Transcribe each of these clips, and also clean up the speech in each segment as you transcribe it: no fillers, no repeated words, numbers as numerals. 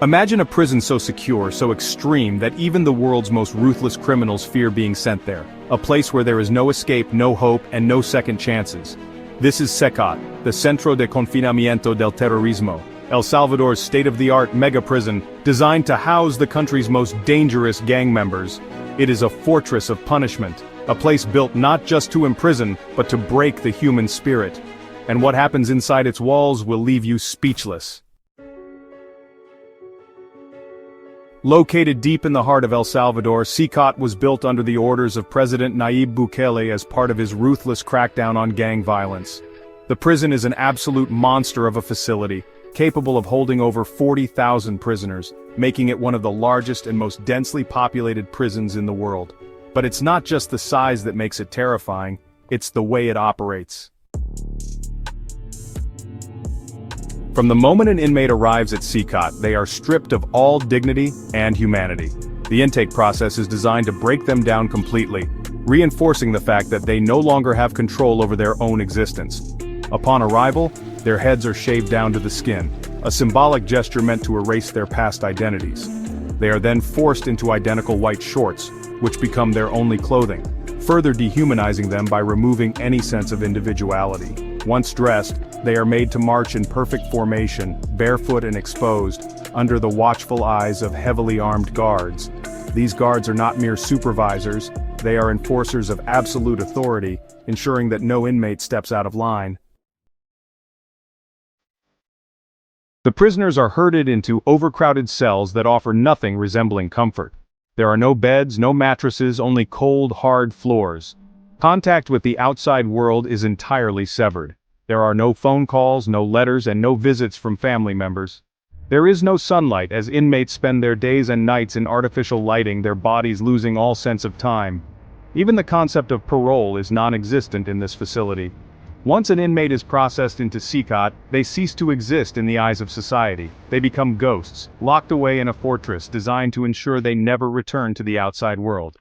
Imagine a prison so secure, so extreme that even the world's most ruthless criminals fear being sent there. A place where there is no escape, no hope, and no second chances. This is CECOT, the Centro de Confinamiento del Terrorismo, El Salvador's state-of-the-art mega-prison, designed to house the country's most dangerous gang members. It is a fortress of punishment, a place built not just to imprison, but to break the human spirit. And what happens inside its walls will leave you speechless. Located deep in the heart of El Salvador, CECOT was built under the orders of President Nayib Bukele as part of his ruthless crackdown on gang violence. The prison is an absolute monster of a facility, capable of holding over 40,000 prisoners, making it one of the largest and most densely populated prisons in the world. But it's not just the size that makes it terrifying, it's the way it operates. From the moment an inmate arrives at CECOT, they are stripped of all dignity and humanity. The intake process is designed to break them down completely, reinforcing the fact that they no longer have control over their own existence. Upon arrival, their heads are shaved down to the skin, a symbolic gesture meant to erase their past identities. They are then forced into identical white shorts, which become their only clothing, further dehumanizing them by removing any sense of individuality. Once dressed, they are made to march in perfect formation, barefoot and exposed, under the watchful eyes of heavily armed guards. These guards are not mere supervisors, they are enforcers of absolute authority, ensuring that no inmate steps out of line. The prisoners are herded into overcrowded cells that offer nothing resembling comfort. There are no beds, no mattresses, only cold, hard floors. Contact with the outside world is entirely severed. There are no phone calls, no letters, and no visits from family members. There is no sunlight as inmates spend their days and nights in artificial lighting, their bodies losing all sense of time. Even the concept of parole is non-existent in this facility. Once an inmate is processed into CECOT, they cease to exist in the eyes of society. They become ghosts, locked away in a fortress designed to ensure they never return to the outside world.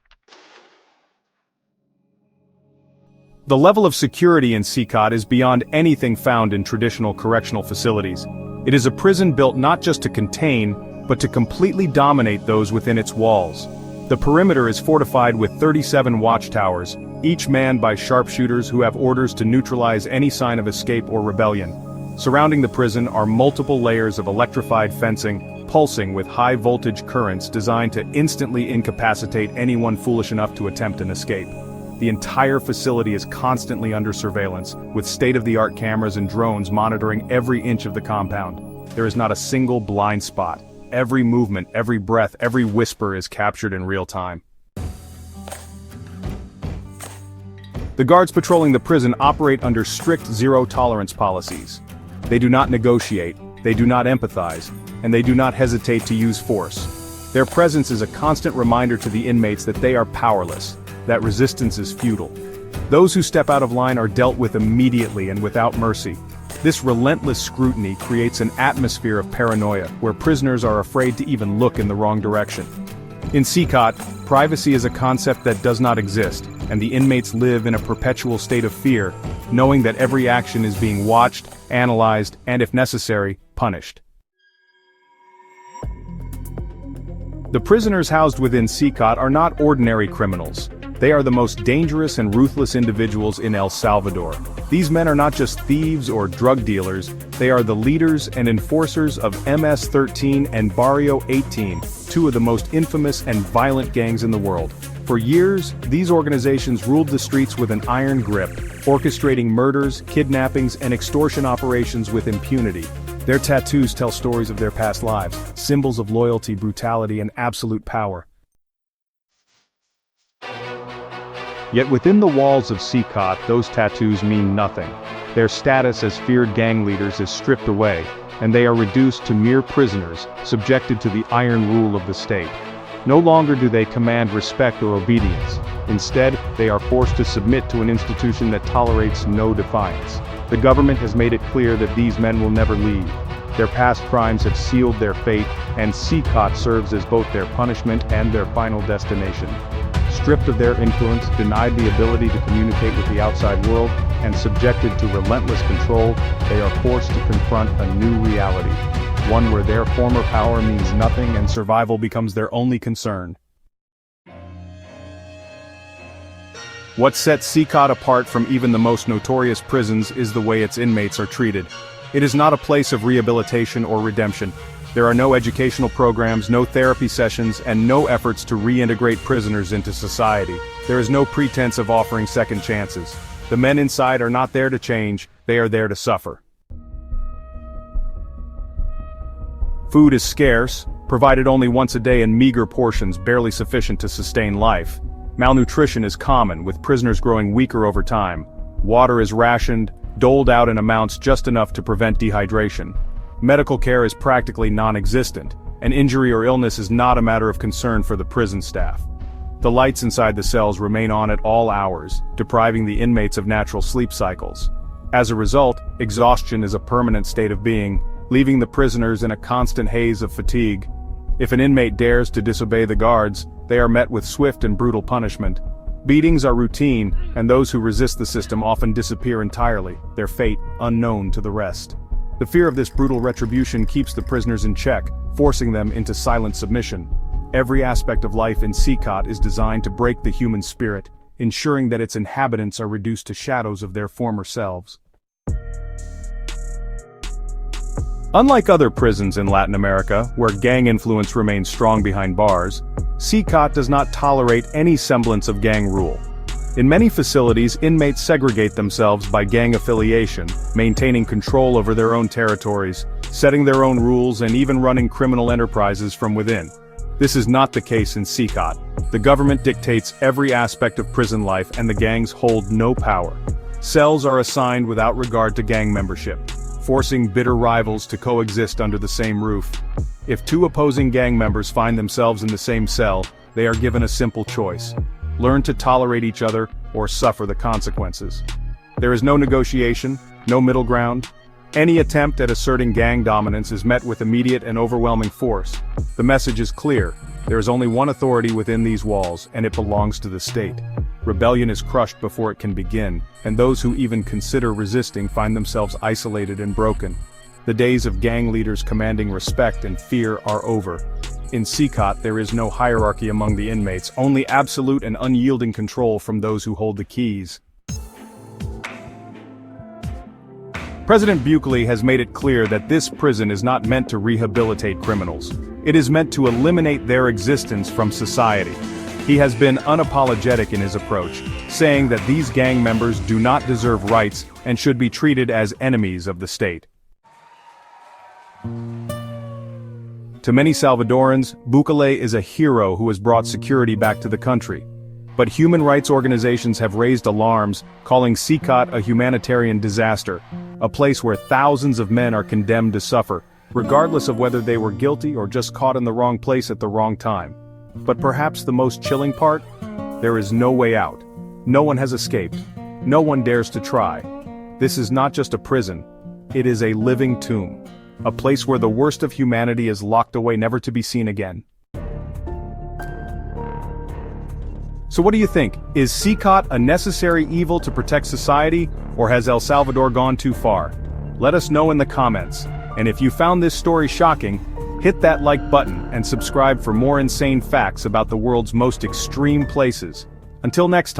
The level of security in CECOT is beyond anything found in traditional correctional facilities. It is a prison built not just to contain, but to completely dominate those within its walls. The perimeter is fortified with 37 watchtowers, each manned by sharpshooters who have orders to neutralize any sign of escape or rebellion. Surrounding the prison are multiple layers of electrified fencing, pulsing with high-voltage currents designed to instantly incapacitate anyone foolish enough to attempt an escape. The entire facility is constantly under surveillance, with state-of-the-art cameras and drones monitoring every inch of the compound. There is not a single blind spot. Every movement, every breath, every whisper is captured in real time. The guards patrolling the prison operate under strict zero-tolerance policies. They do not negotiate, they do not empathize, and they do not hesitate to use force. Their presence is a constant reminder to the inmates that they are powerless, that resistance is futile. Those who step out of line are dealt with immediately and without mercy. This relentless scrutiny creates an atmosphere of paranoia, where prisoners are afraid to even look in the wrong direction. In CECOT, privacy is a concept that does not exist, and the inmates live in a perpetual state of fear, knowing that every action is being watched, analyzed, and if necessary, punished. The prisoners housed within CECOT are not ordinary criminals. They are the most dangerous and ruthless individuals in El Salvador. These men are not just thieves or drug dealers, they are the leaders and enforcers of MS-13 and Barrio 18, two of the most infamous and violent gangs in the world. For years, these organizations ruled the streets with an iron grip, orchestrating murders, kidnappings, and extortion operations with impunity. Their tattoos tell stories of their past lives, symbols of loyalty, brutality, and absolute power. Yet within the walls of CECOT, those tattoos mean nothing. Their status as feared gang leaders is stripped away, and they are reduced to mere prisoners, subjected to the iron rule of the state. No longer do they command respect or obedience. Instead, they are forced to submit to an institution that tolerates no defiance. The government has made it clear that these men will never leave. Their past crimes have sealed their fate, and CECOT serves as both their punishment and their final destination. Stripped of their influence, denied the ability to communicate with the outside world, and subjected to relentless control, they are forced to confront a new reality. one where their former power means nothing and survival becomes their only concern. What sets CECOT apart from even the most notorious prisons is the way its inmates are treated. It is not a place of rehabilitation or redemption. There are no educational programs, no therapy sessions, and no efforts to reintegrate prisoners into society. There is no pretense of offering second chances. The men inside are not there to change, they are there to suffer. Food is scarce, provided only once a day in meager portions barely sufficient to sustain life. Malnutrition is common, with prisoners growing weaker over time. Water is rationed, doled out in amounts just enough to prevent dehydration. Medical care is practically non-existent, and injury or illness is not a matter of concern for the prison staff. The lights inside the cells remain on at all hours, depriving the inmates of natural sleep cycles. As a result, exhaustion is a permanent state of being, leaving the prisoners in a constant haze of fatigue. If an inmate dares to disobey the guards, they are met with swift and brutal punishment. Beatings are routine, and those who resist the system often disappear entirely, their fate unknown to the rest. The fear of this brutal retribution keeps the prisoners in check, forcing them into silent submission. Every aspect of life in CECOT is designed to break the human spirit, ensuring that its inhabitants are reduced to shadows of their former selves. Unlike other prisons in Latin America, where gang influence remains strong behind bars, CECOT does not tolerate any semblance of gang rule. In many facilities, inmates segregate themselves by gang affiliation, maintaining control over their own territories, setting their own rules, and even running criminal enterprises from within. This is not the case in CECOT. The government dictates every aspect of prison life, and the gangs hold no power. Cells are assigned without regard to gang membership, forcing bitter rivals to coexist under the same roof. If two opposing gang members find themselves in the same cell, they are given a simple choice: learn to tolerate each other or suffer the consequences. There is no negotiation, no middle ground. Any attempt at asserting gang dominance is met with immediate and overwhelming force. The message is clear: there is only one authority within these walls, and it belongs to the state. Rebellion is crushed before it can begin, and those who even consider resisting find themselves isolated and broken. The days of gang leaders commanding respect and fear are over. In CECOT, there is no hierarchy among the inmates, only absolute and unyielding control from those who hold the keys. President Bukele has made it clear that this prison is not meant to rehabilitate criminals. It is meant to eliminate their existence from society. He has been unapologetic in his approach, saying that these gang members do not deserve rights and should be treated as enemies of the state. To many Salvadorans, Bukele is a hero who has brought security back to the country. But human rights organizations have raised alarms, calling CECOT a humanitarian disaster, a place where thousands of men are condemned to suffer, regardless of whether they were guilty or just caught in the wrong place at the wrong time. But perhaps the most chilling part? There is no way out. No one has escaped. No one dares to try. This is not just a prison. It is a living tomb. A place where the worst of humanity is locked away never to be seen again. So what do you think? Is CECOT a necessary evil to protect society, or has El Salvador gone too far? Let us know in the comments. And if you found this story shocking, hit that like button and subscribe for more insane facts about the world's most extreme places. Until next time.